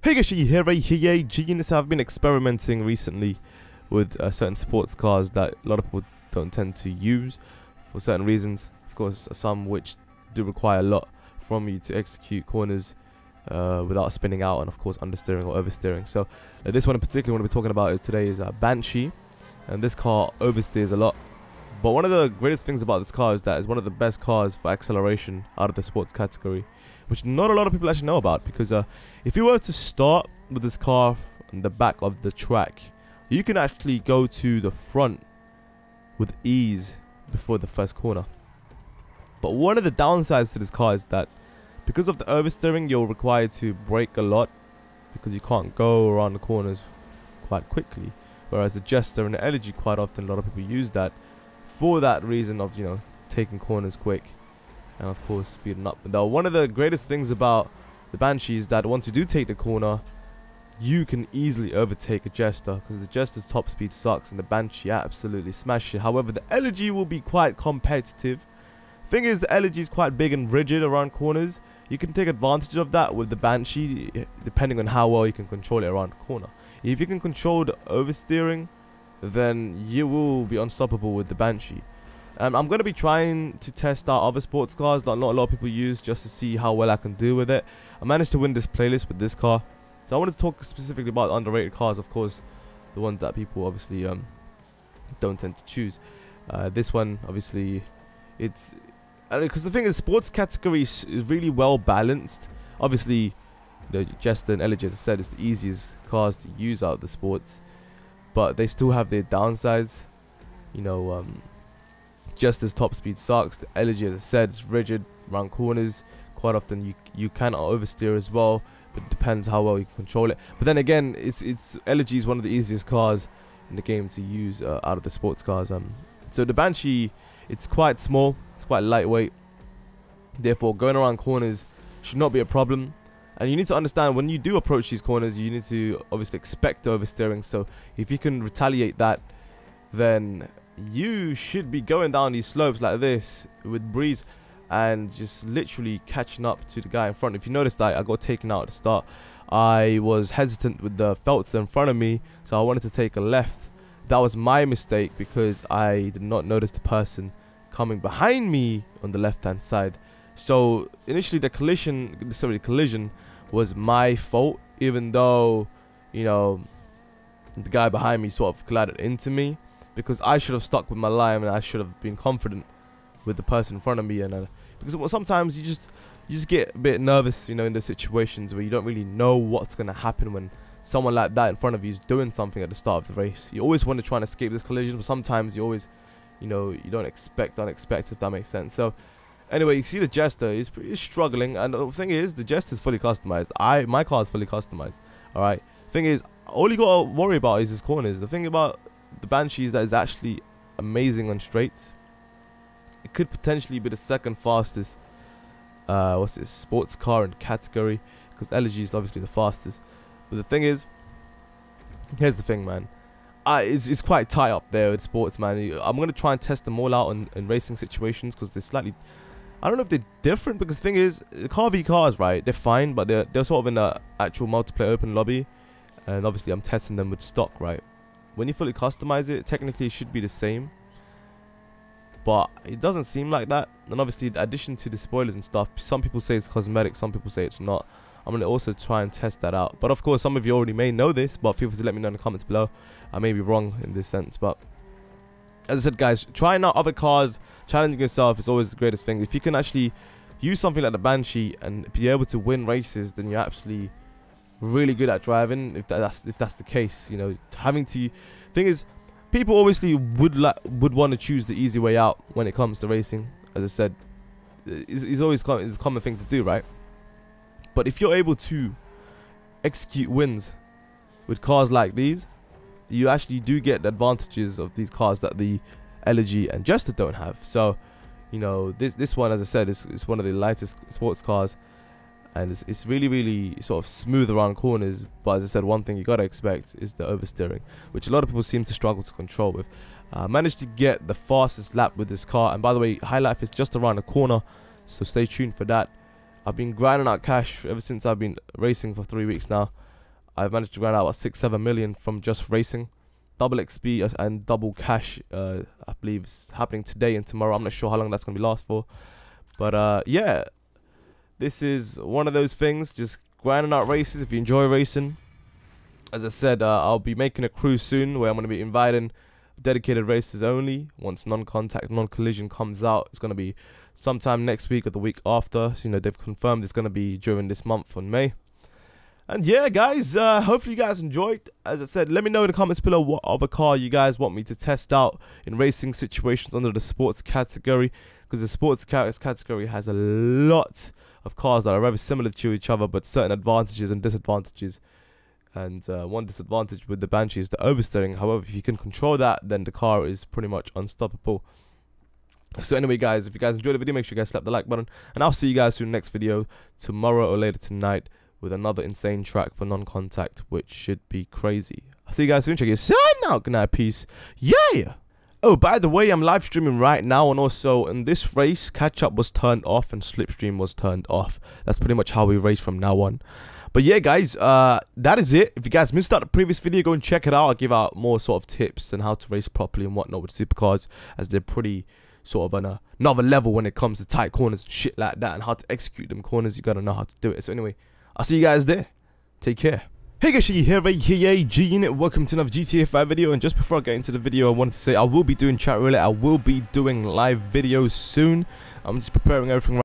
Hey guys, here, Genius. I've been experimenting recently with certain sports cars that a lot of people don't tend to use for certain reasons. Of course, some which do require a lot from you to execute corners without spinning out, and of course understeering or oversteering. So this one in particular, what we're talking about today is Banshee, and this car oversteers a lot. But one of the greatest things about this car is that it's one of the best cars for acceleration out of the sports category, which not a lot of people actually know about, because if you were to start with this car on the back of the track, you can actually go to the front with ease before the first corner. But one of the downsides to this car is that because of the oversteering, you're required to brake a lot because you can't go around the corners quite quickly, whereas the Jester and the Elegy, quite often a lot of people use that for that reason of, you know, taking corners quick and of course speeding up. Now, one of the greatest things about the Banshee is that once you do take the corner, you can easily overtake a Jester, because the Jester's top speed sucks and the Banshee absolutely smashes it. However, the Elegy will be quite competitive. Thing is, the Elegy is quite big and rigid around corners. You can take advantage of that with the Banshee depending on how well you can control it around the corner. If you can control the oversteering, then you will be unstoppable with the Banshee. I'm going to be trying to test out other sports cars that not a lot of people use, just to see how well I can do with it. I managed to win this playlist with this car, so I wanted to talk specifically about underrated cars, of course, the ones that people obviously don't tend to choose. This one, obviously, it's because the thing is, sports category is really well balanced. Obviously, the Jester and Elegy, as I said, is the easiest cars to use out of the sports, but they still have their downsides. You know, Jester's top speed sucks. The Elegy, as I said, is rigid around corners. Quite often you cannot oversteer as well, but it depends how well you can control it. But then again, it's Elegy is one of the easiest cars in the game to use out of the sports cars. So the Banshee, it's quite small, it's quite lightweight. Therefore, going around corners should not be a problem. And you need to understand, when you do approach these corners, you need to obviously expect oversteering. So if you can retaliate that, then you should be going down these slopes like this with breeze and just literally catching up to the guy in front. If you noticed that I got taken out at the start, I was hesitant with the felts in front of me, so I wanted to take a left. That was my mistake, because I did not notice the person coming behind me on the left hand side. So initially the collision was my fault, even though, you know, the guy behind me sort of collided into me, because I should have stuck with my line and I should have been confident with the person in front of me. And because sometimes you just get a bit nervous, you know, in those situations where you don't really know what's going to happen when someone like that in front of you is doing something at the start of the race. You always want to try and escape this collision, but sometimes you always, you know, you don't expect unexpected, if that makes sense. So anyway, you see the Jester is struggling, and the thing is, the Jester is fully customized. My car is fully customized. All right. Thing is, all you gotta worry about is his corners. The thing about the Banshee is that it's actually amazing on straights. It could potentially be the second fastest sports car in category, because Elegy is obviously the fastest. But the thing is, here's the thing, man. It's quite tight up there with sports, man. I'm gonna try and test them all out in racing situations, because they're slightly, I don't know if they're different, because the thing is, the car v cars, right, they're fine, but they're sort of in the actual multiplayer open lobby, and obviously I'm testing them with stock, right? When you fully customize it, technically it should be the same, but it doesn't seem like that. And obviously, in addition to the spoilers and stuff, some people say it's cosmetic, some people say it's not. I'm going to also try and test that out. But of course, some of you already may know this, but feel free to let me know in the comments below. I may be wrong in this sense, but as I said, guys, trying out other cars, challenging yourself is always the greatest thing. If you can actually use something like the Banshee and be able to win races, then you're actually really good at driving. If that's the case, you know, having to. Thing is, people obviously would want to choose the easy way out when it comes to racing. As I said, it's always a common thing to do, right? But if you're able to execute wins with cars like these, you actually do get the advantages of these cars that the Elegy and Jester don't have. So, you know, this one, as I said, is one of the lightest sports cars, and it's really sort of smooth around corners. But as I said, one thing you gotta expect is the oversteering, which a lot of people seem to struggle to control with. Managed to get the fastest lap with this car, and by the way, High Life is just around the corner, so stay tuned for that. I've been grinding out cash ever since I've been racing for 3 weeks now. I've managed to grind out about 6-7 million from just racing. Double XP and double cash, I believe, is happening today and tomorrow. I'm not sure how long that's going to be last for. But yeah, this is one of those things, just grinding out races. If you enjoy racing, as I said, I'll be making a crew soon where I'm going to be inviting dedicated races only. Once non-contact, non-collision comes out, it's going to be sometime next week or the week after. So, you know, they've confirmed it's going to be during this month on May. And yeah, guys, hopefully you guys enjoyed. As I said, let me know in the comments below what other car you guys want me to test out in racing situations under the sports category, because the sports category has a lot of cars that are very similar to each other, but certain advantages and disadvantages. And one disadvantage with the Banshee is the oversteering. However, if you can control that, then the car is pretty much unstoppable. So anyway, guys, if you guys enjoyed the video, make sure you guys slap the like button, and I'll see you guys in the next video tomorrow or later tonight with another insane track for non-contact, which should be crazy. I'll see you guys soon. Check your sign out. Good night, peace. Yeah. Oh, by the way, I'm live streaming right now, and also in this race, catch-up was turned off and slipstream was turned off. That's pretty much how we race from now on. But yeah, guys, that is it. If you guys missed out the previous video, go and check it out. I'll give out more sort of tips on how to race properly and whatnot with supercars, as they're pretty sort of on another level when it comes to tight corners and shit like that, and how to execute them corners. You gotta know how to do it. So anyway, I'll see you guys there. Take care. Hey guys, here, G Unit. Welcome to another GTA 5 video. And just before I get into the video, I wanted to say I will be doing chat roulette. I will be doing live videos soon. I'm just preparing everything right